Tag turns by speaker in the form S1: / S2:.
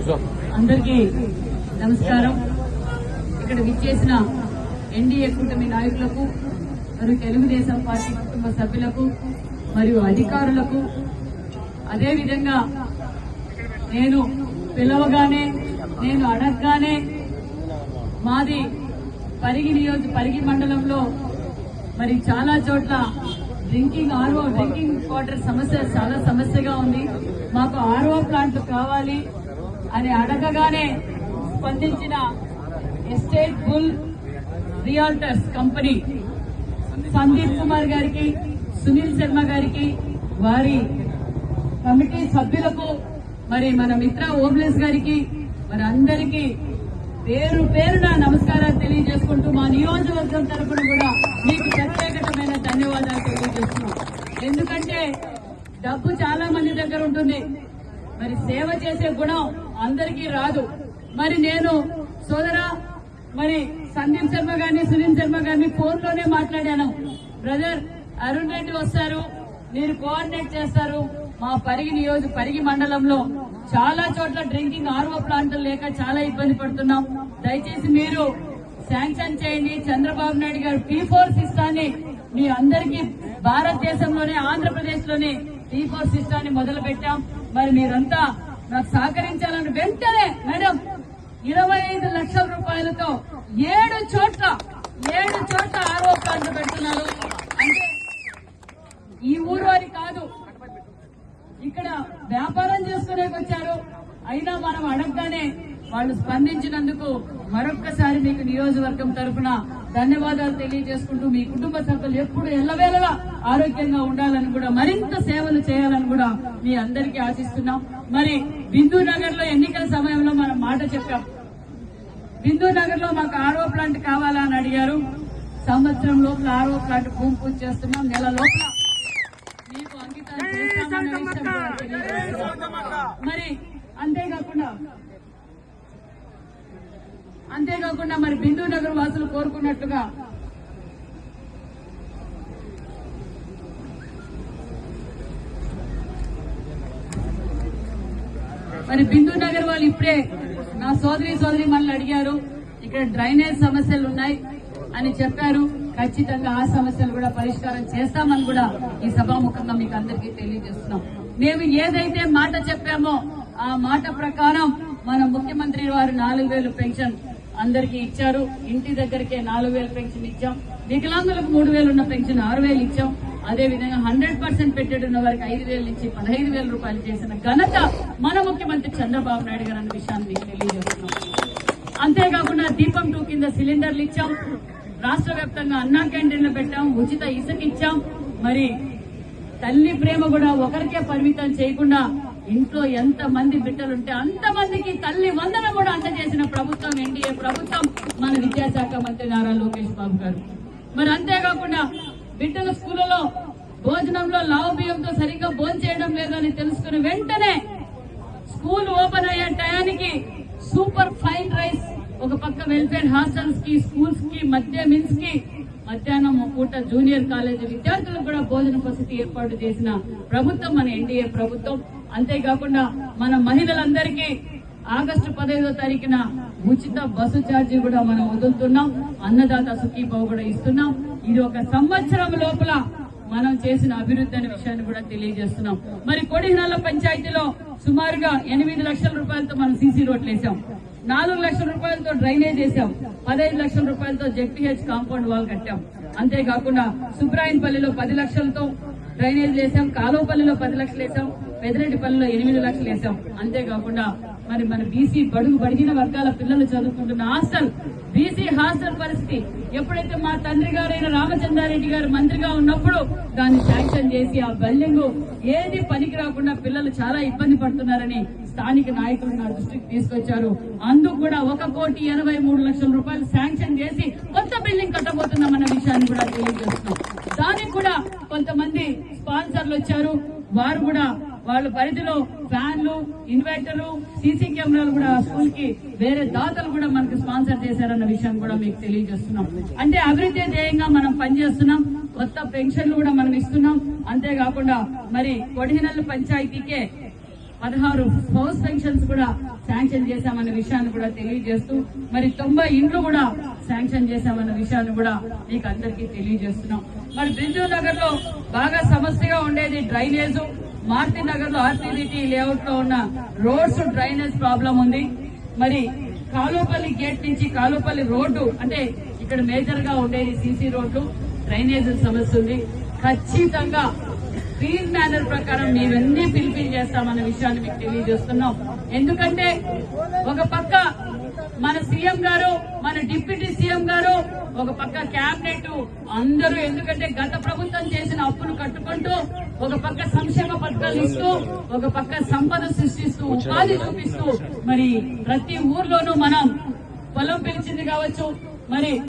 S1: అందరికీ నమస్కారం. ఇక్కడ విచ్చేసిన ఎన్డీఏ కూటమి నాయకులకు మరియు తెలుగుదేశం పార్టీ కుటుంబ సభ్యులకు మరియు అధికారులకు, అదేవిధంగా నేను పిలవగానే, నేను అడగగానే మాది పరిగి మండలంలో మరి చాలా చోట్ల డ్రింకింగ్ వాటర్ సమస్య చాలా సమస్యగా ఉంది. మాకు ఆర్ఓ ప్లాంట్లు కావాలి అని అడగగానే స్పందించిన estate bull realtors company Sandeep Kumar గారికి, సునీల్ శర్మ గారికి, వారి కమిటీ సభ్యులకు, మరి మన మిత్ర ఓబ్లేస్ గారికి, మరి అందరికీ పేరు పేరున నమస్కారాలు తెలియజేసుకుంటూ మా నియోజకవర్గం తరఫున కూడా మీకు ప్రత్యేకమైన ధన్యవాదాలు తెలియజేస్తున్నాం. ఎందుకంటే డబ్బు చాలా మంది దగ్గర ఉంటుంది, మరి సేవ చేసే గుణం అందరికీ రాదు. మరి నేను సోదరా మరి సందీప్ శర్మ గారిని, సునీల్ శర్మ గారిని ఫోన్లోనే మాట్లాడాను. బ్రదర్, అరుణ్ రెడ్డి వస్తారు, మీరు కోఆర్డినేట్ చేస్తారు. మా పరిగి మండలంలో చాలా చోట్ల డ్రింకింగ్ ఆర్ఓ ప్లాంట్లు లేక చాలా ఇబ్బంది పడుతున్నాం. దయచేసి మీరు శాంక్షన్ చేయండి. చంద్రబాబు నాయుడు గారు P4 సిస్టాన్ని మీ అందరికీ భారతదేశంలోనే, ఆంధ్రప్రదేశ్ లోనే P4 సిస్టాన్ని మొదలు పెట్టాం. మరి మీరంతా నాకు సహకరించాలని వెంటనే మేడం 25 లక్షల రూపాయలతో 7 చోట్ల ఆర్ఓ ప్లాంట్లు పెడుతున్నారు. అంటే ఈ ఊరు అని కాదు, ఇక్కడ వ్యాపారం చేసుకునే వచ్చారు. అయినా మనం అడగగానే వాళ్ళు స్పందించినందుకు మరొక్కసారి మీకు నియోజకవర్గం తరఫున ధన్యవాదాలు తెలియజేసుకుంటూ, మీ కుటుంబ సభ్యులు ఎప్పుడు ఎల్లవేళలా ఆరోగ్యంగా ఉండాలని కూడా, మరింత సేవలు చేయాలని కూడా మీ అందరికీ ఆశిస్తున్నాం. మరి బిందూ నగర్ లో ఎన్నికల సమయంలో మనం మాట చెప్పాం. బిందూ నగర్ లో మాకు ఆర్ఓ ప్లాంట్ కావాలా అని అడిగారు. సంవత్సరం లోపల ఆర్ఓ ప్లాంట్ భూమి పూజ చేస్తున్నాం. నెల లోపల మీకు అంకితాలు చేస్తామన్న విషయం కూడా తెలియజేస్తున్నాం. మరి అంతేకాకుండా మరి బిందూ నగర్ వాసులు కోరుకున్నట్టుగా మరి బిందూ నగర్ వాళ్ళు ఇప్పుడే నా సోదరి మనల్ని అడిగారు, ఇక్కడ డ్రైనేజ్ సమస్యలు ఉన్నాయి అని చెప్పారు. ఖచ్చితంగా ఆ సమస్యలు కూడా పరిష్కారం చేస్తామని కూడా ఈ సభాముఖంగా మీకు అందరికీ తెలియజేస్తున్నాం. మేము ఏదైతే మాట చెప్పామో ఆ మాట ప్రకారం మన ముఖ్యమంత్రి వారు 4,000 పెన్షన్ అందరికీ ఇచ్చారు. ఇంటి దగ్గరికే 4,000 పెన్షన్ ఇచ్చాం. వికలాంగులకు 3,000 ఉన్న పెన్షన్ 6,000 ఇచ్చాం. అదేవిధంగా 100% పెట్టెడున్న వారికి 5,000 నుంచి 15,000 రూపాయలు చేసిన ఘనత మన ముఖ్యమంత్రి చంద్రబాబు నాయుడు గారు అన్న విషయాన్ని మీకు తెలియజేస్తున్నాం. అంతేకాకుండా దీపం 2 కింద సిలిండర్లు ఇచ్చాం. రాష్ట్ర వ్యాప్తంగా అన్నా క్యాంటీన్లు పెట్టాం. ఉచిత ఇసుక ఇచ్చాం. మరి తల్లి ప్రేమ కూడా ఒకరికే పరిమితం చేయకుండా ఇంట్లో ఎంత మంది బిడ్డలుంటే అంతమందికి తల్లి వందనం కూడా అందజేసిన ప్రభుత్వం ఎన్డీఏ ప్రభుత్వం, మన విద్యాశాఖ మంత్రి నారా లోకేష్ బాబు గారు. మరి అంతేకాకుండా బిడ్డల స్కూళ్లలో భోజనంలో లావు బియ్యంతో సరిగ్గా భోజనం చేయడం లేదని తెలుసుకుని వెంటనే స్కూల్ ఓపెన్ అయ్యే టయానికి సూపర్ ఫైన్ రైస్ ఒక పక్క వెల్ఫేర్ హాస్టల్స్ కి, స్కూల్స్ కి, మిన్స్ కి మధ్యాహ్నం పూట జూనియర్ కాలేజీ విద్యార్థులకు కూడా భోజన వసతి ఏర్పాటు చేసిన ప్రభుత్వం మన ఎన్డీఏ ప్రభుత్వం. అంతేకాకుండా మన మహిళలందరికీ ఆగస్టు 15వ తారీఖున ఉచిత బస్సు ఛార్జీ కూడా మనం వదులుతున్నాం. అన్నదాత సుఖీభావ కూడా ఇస్తున్నాం. ఇది ఒక సంవత్సరం లోపల మనం చేసిన అభివృద్ధి అనే విషయాన్ని కూడా తెలియజేస్తున్నాం. మరి కొడిహనాల పంచాయతీలో సుమారుగా 8 లక్షల రూపాయలతో మనం సీసీ రోడ్లు వేసాం. 4 లక్షల రూపాయలతో డ్రైనేజ్ వేసాం. 15 లక్షల రూపాయలతో జెడ్పీహెచ్ కాంపౌండ్ వాల్ కట్టాం. అంతేకాకుండా సుబ్రాయన్పల్లిలో 10 లక్షలతో డ్రైనేజ్ వేసాం. కాలువపల్లిలో 10 లక్షలు వేసాం. పెదరెడ్డిపల్లిలో 8 లక్షలు వేసాం. అంతేకాకుండా మరి మన బీసీ బడిగిన వర్గాల పిల్లలు చదువుకుంటున్న హాస్టల్, బీసీ హాస్టల్ పరిస్థితి ఎప్పుడైతే మా తండ్రి గారైన రామచంద్రారెడ్డి గారు మంత్రిగా ఉన్నప్పుడు దాన్ని శాంక్షన్ చేసి ఆ బిల్డింగ్ ఏది పనికి రాకుండా పిల్లలు చాలా ఇబ్బంది పడుతున్నారని స్థానిక నాయకులు నా దృష్టికి తీసుకొచ్చారు. అందుకు కూడా 1,83,00,000 రూపాయలు శాంక్షన్ చేసి కొత్త బిల్డింగ్ కట్టబోతున్నామన్న విషయాన్ని కూడా తెలియజేస్తున్నాం. దానికి కూడా కొంతమంది స్పాన్సర్లు వచ్చారు. వారు కూడా వాళ్ళ పరిధిలో ఫ్యాన్లు, ఇన్వర్టర్లు, సీసీ కెమెరాలు కూడా స్కూల్ కి వేరే దాతలు కూడా మనకు స్పాన్సర్ చేశారన్న విషయం కూడా మీకు తెలియజేస్తున్నాం. అంటే అభివృద్ధి ధ్యేయంగా మనం పనిచేస్తున్నాం. కొత్త పెన్షన్లు కూడా మనం ఇస్తున్నాం. అంతేకాకుండా మరి కొడిహనల్ పంచాయతీకే 16 హౌస్ పెన్షన్స్ కూడా శాంక్షన్ చేశామన్న విషయాన్ని కూడా తెలియజేస్తూ మరి 90 ఇండ్లు కూడా శాంక్షన్ చేశామన్న విషయాన్ని కూడా మీకు అందరికీ తెలియజేస్తున్నాం. మరి బిందు నగర్ లో బాగా సమస్యగా ఉండేది డ్రైనేజ్. మారుతి నగర్ లో ఆర్టీడీటీ లేఅవుట్ లో ఉన్న రోడ్స్ డ్రైనేజ్ ప్రాబ్లం ఉంది. మరి కాలువపల్లి గేట్ నుంచి కాలువపల్లి రోడ్డు అంటే ఇక్కడ మేజర్ గా ఉండేది సీసీ రోడ్లు, డ్రైనేజ్ సమస్య ఉంది. ఖచ్చితంగా ఫీల్డ్ మేనర్ ప్రకారం మేమన్నీ ఫిల్ఫిల్ చేస్తామన్న విషయాన్ని మీకు తెలియజేస్తున్నాం. ఎందుకంటే ఒక పక్క మన సీఎం గారు, మన డిప్యూటీ సీఎం గారు, ఒక పక్క క్యాబినెట్ అందరూ, ఎందుకంటే గత ప్రభుత్వం చేసిన అప్పులు కట్టుకుంటూ ఒక పక్క సంక్షేమ పథకాలు ఇస్తూ ఒక పక్క సంపద సృష్టిస్తూ ఉపాధి చూపిస్తూ మరి ప్రతి ఊర్లోనూ మనం పొలం పిలిచింది కావచ్చు, మరి